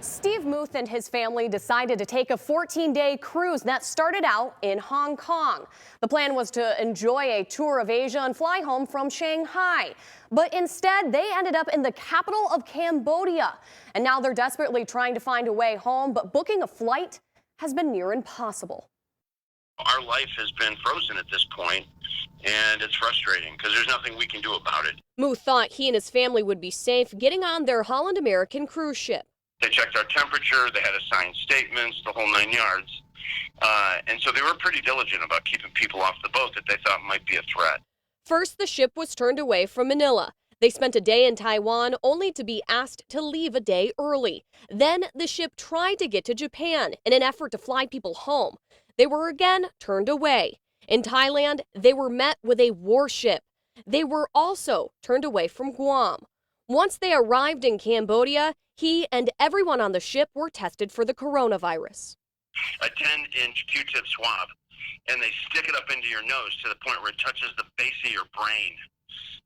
Steve Muth and his family decided to take a 14-day cruise that started out in Hong Kong. The plan was to enjoy a tour of Asia and fly home from Shanghai. But instead, they ended up in the capital of Cambodia. And now they're desperately trying to find a way home, but booking a flight has been near impossible. Our life has been frozen at this point, and it's frustrating because there's nothing we can do about it. Muth thought he and his family would be safe getting on their Holland American cruise ship. They checked our temperature, they had to sign statements, the whole 9 yards. And so they were pretty diligent about keeping people off the boat that they thought might be a threat. First, the ship was turned away from Manila. They spent a day in Taiwan only to be asked to leave a day early. Then the ship tried to get to Japan in an effort to fly people home. They were again turned away. In Thailand, they were met with a warship. They were also turned away from Guam. Once they arrived in Cambodia, he and everyone on the ship were tested for the coronavirus. A 10-inch Q-tip swab, and they stick it up into your nose to the point where it touches the base of your brain,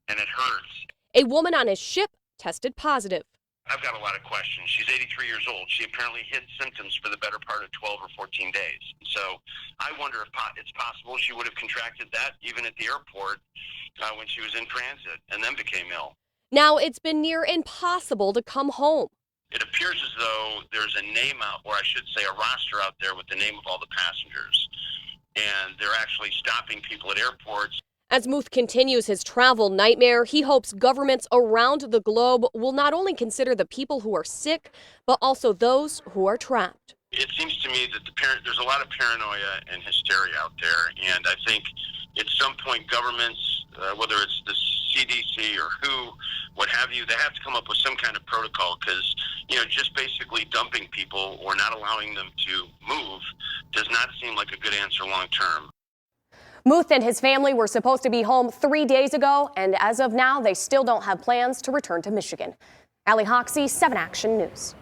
and it hurts. A woman on his ship tested positive. I've got a lot of questions. She's 83 years old. She apparently hid symptoms for the better part of 12 or 14 days. So I wonder if it's possible she would have contracted that even at the airport when she was in transit and then became ill. Now it's been near impossible to come home. It appears as though there's a name out, or I should say a roster out there with the name of all the passengers. And they're actually stopping people at airports. As Muth continues his travel nightmare, he hopes governments around the globe will not only consider the people who are sick, but also those who are trapped. It seems to me that there's a lot of paranoia and hysteria out there. And I think at some point governments, whether it's the CDC or WHO, what have you, they have to come up with some kind of protocol because, just basically dumping people or not allowing them to move does not seem like a good answer long term. Muth and his family were supposed to be home 3 days ago, and as of now, they still don't have plans to return to Michigan. Allie Hoxie, 7 Action News.